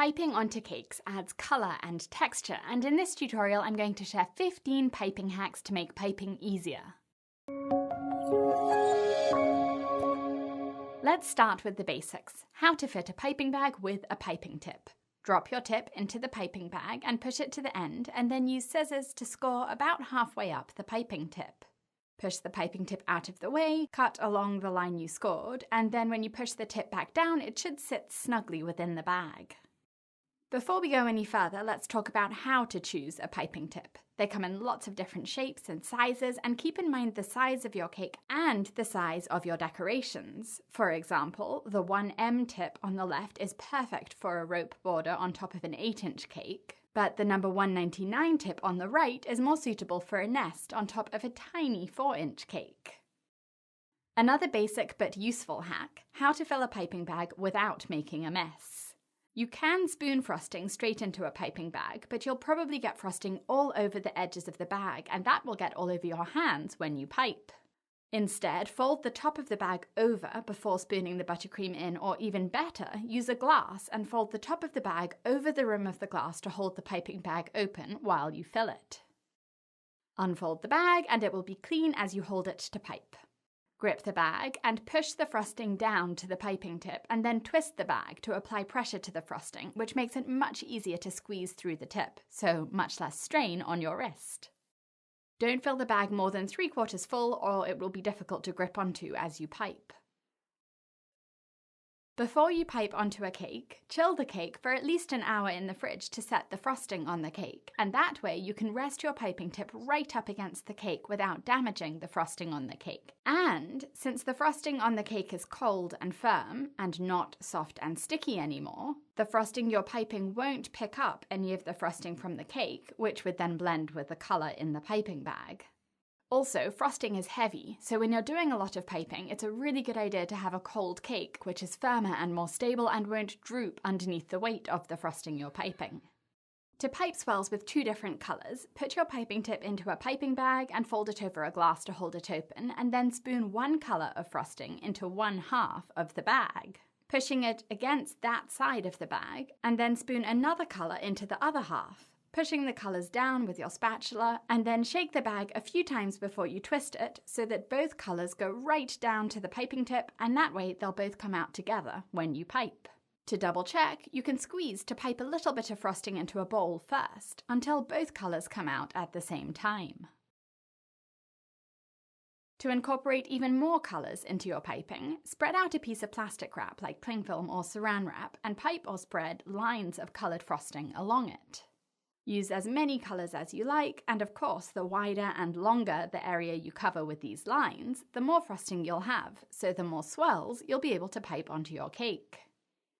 Piping onto cakes adds colour and texture, and in this tutorial I'm going to share 15 piping hacks to make piping easier. Let's start with the basics. How to fit a piping bag with a piping tip. Drop your tip into the piping bag and push it to the end, and then use scissors to score about halfway up the piping tip. Push the piping tip out of the way, cut along the line you scored, and then when you push the tip back down, it should sit snugly within the bag. Before we go any further, let's talk about how to choose a piping tip. They come in lots of different shapes and sizes, and keep in mind the size of your cake and the size of your decorations. For example, the 1M tip on the left is perfect for a rope border on top of an 8-inch cake, but the number 199 tip on the right is more suitable for a nest on top of a tiny 4-inch cake. Another basic but useful hack: how to fill a piping bag without making a mess. You can spoon frosting straight into a piping bag, but you'll probably get frosting all over the edges of the bag, and that will get all over your hands when you pipe. Instead, fold the top of the bag over before spooning the buttercream in, or even better, use a glass and fold the top of the bag over the rim of the glass to hold the piping bag open while you fill it. Unfold the bag and it will be clean as you hold it to pipe. Grip the bag and push the frosting down to the piping tip, and then twist the bag to apply pressure to the frosting, which makes it much easier to squeeze through the tip, so much less strain on your wrist. Don't fill the bag more than 3/4 full, or it will be difficult to grip onto as you pipe. Before you pipe onto a cake, chill the cake for at least an hour in the fridge to set the frosting on the cake, and that way you can rest your piping tip right up against the cake without damaging the frosting on the cake. And since the frosting on the cake is cold and firm, and not soft and sticky anymore, the frosting you're piping won't pick up any of the frosting from the cake, which would then blend with the colour in the piping bag. Also, frosting is heavy, so when you're doing a lot of piping, it's a really good idea to have a cold cake, which is firmer and more stable and won't droop underneath the weight of the frosting you're piping. To pipe swells with 2 different colours, put your piping tip into a piping bag and fold it over a glass to hold it open, and then spoon one colour of frosting into one half of the bag, pushing it against that side of the bag, and then spoon another colour into the other half, pushing the colours down with your spatula, and then shake the bag a few times before you twist it so that both colours go right down to the piping tip, and that way they'll both come out together when you pipe. To double check, you can squeeze to pipe a little bit of frosting into a bowl first, until both colours come out at the same time. To incorporate even more colours into your piping, spread out a piece of plastic wrap like cling film or saran wrap and pipe or spread lines of coloured frosting along it. Use as many colours as you like, and of course the wider and longer the area you cover with these lines, the more frosting you'll have, so the more swells you'll be able to pipe onto your cake.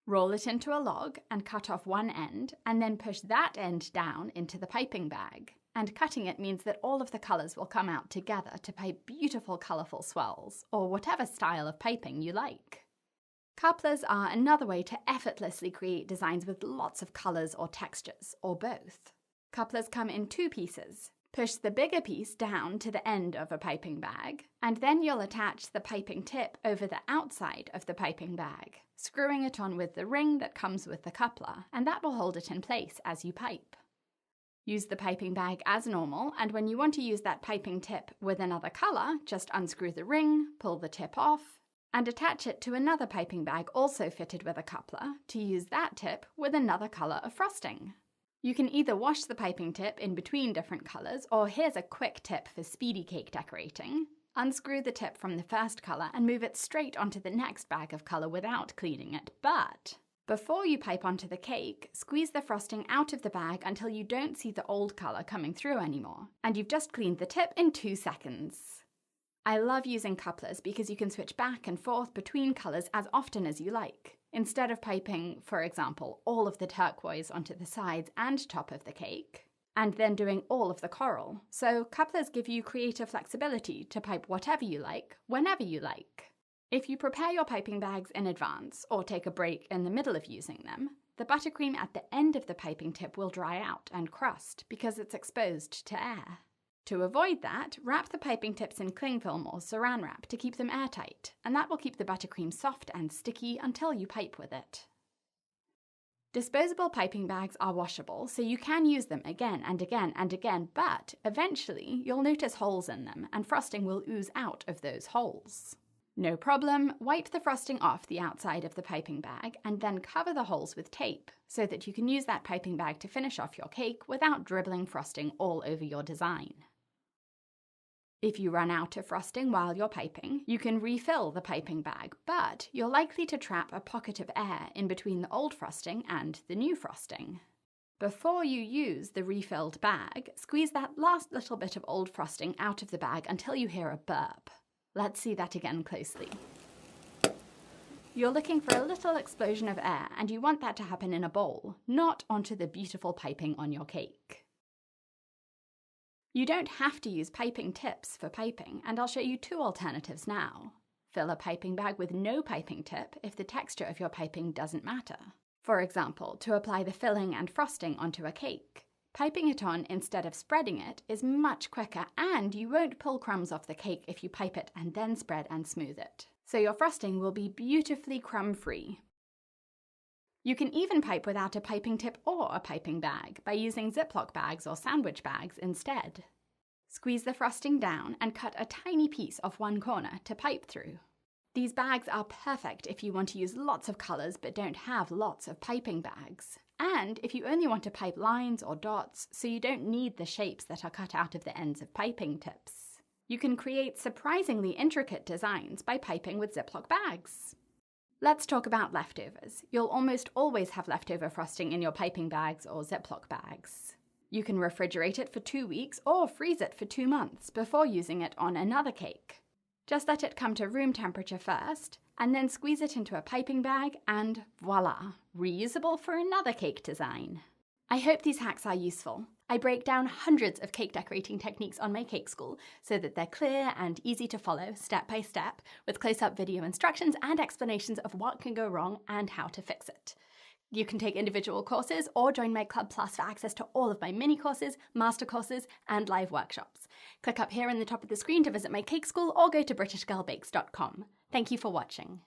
Roll it into a log and cut off one end, and then push that end down into the piping bag. And cutting it means that all of the colours will come out together to pipe beautiful colourful swells, or whatever style of piping you like. Couplers are another way to effortlessly create designs with lots of colours or textures, or both. Couplers come in 2 pieces. Push the bigger piece down to the end of a piping bag, and then you'll attach the piping tip over the outside of the piping bag, screwing it on with the ring that comes with the coupler, and that will hold it in place as you pipe. Use the piping bag as normal, and when you want to use that piping tip with another colour, just unscrew the ring, pull the tip off, and attach it to another piping bag also fitted with a coupler to use that tip with another colour of frosting. You can either wash the piping tip in between different colours, or here's a quick tip for speedy cake decorating. Unscrew the tip from the first colour and move it straight onto the next bag of colour without cleaning it, but before you pipe onto the cake, squeeze the frosting out of the bag until you don't see the old colour coming through anymore, and you've just cleaned the tip in 2 seconds. I love using couplers because you can switch back and forth between colours as often as you like, instead of piping, for example, all of the turquoise onto the sides and top of the cake, and then doing all of the coral. So couplers give you creative flexibility to pipe whatever you like, whenever you like. If you prepare your piping bags in advance, or take a break in the middle of using them, the buttercream at the end of the piping tip will dry out and crust because it's exposed to air. To avoid that, wrap the piping tips in cling film or saran wrap to keep them airtight, and that will keep the buttercream soft and sticky until you pipe with it. Disposable piping bags are washable, so you can use them again and again and again, but eventually you'll notice holes in them and frosting will ooze out of those holes. No problem, wipe the frosting off the outside of the piping bag and then cover the holes with tape so that you can use that piping bag to finish off your cake without dribbling frosting all over your design. If you run out of frosting while you're piping, you can refill the piping bag, but you're likely to trap a pocket of air in between the old frosting and the new frosting. Before you use the refilled bag, squeeze that last little bit of old frosting out of the bag until you hear a burp. Let's see that again closely. You're looking for a little explosion of air, and you want that to happen in a bowl, not onto the beautiful piping on your cake. You don't have to use piping tips for piping, and I'll show you two alternatives now. Fill a piping bag with no piping tip if the texture of your piping doesn't matter. For example, to apply the filling and frosting onto a cake. Piping it on instead of spreading it is much quicker, and you won't pull crumbs off the cake if you pipe it and then spread and smooth it. So your frosting will be beautifully crumb-free. You can even pipe without a piping tip or a piping bag by using Ziploc bags or sandwich bags instead. Squeeze the frosting down and cut a tiny piece off one corner to pipe through. These bags are perfect if you want to use lots of colours but don't have lots of piping bags. And if you only want to pipe lines or dots, so you don't need the shapes that are cut out of the ends of piping tips. You can create surprisingly intricate designs by piping with Ziploc bags. Let's talk about leftovers. You'll almost always have leftover frosting in your piping bags or Ziploc bags. You can refrigerate it for 2 weeks or freeze it for 2 months before using it on another cake. Just let it come to room temperature first, and then squeeze it into a piping bag and voila, reusable for another cake design. I hope these hacks are useful. I break down hundreds of cake decorating techniques on my cake school so that they're clear and easy to follow step by step with close-up video instructions and explanations of what can go wrong and how to fix it. You can take individual courses or join my Club Plus for access to all of my mini courses, master courses, and live workshops. Click up here in the top of the screen to visit my cake school or go to britishgirlbakes.com. Thank you for watching.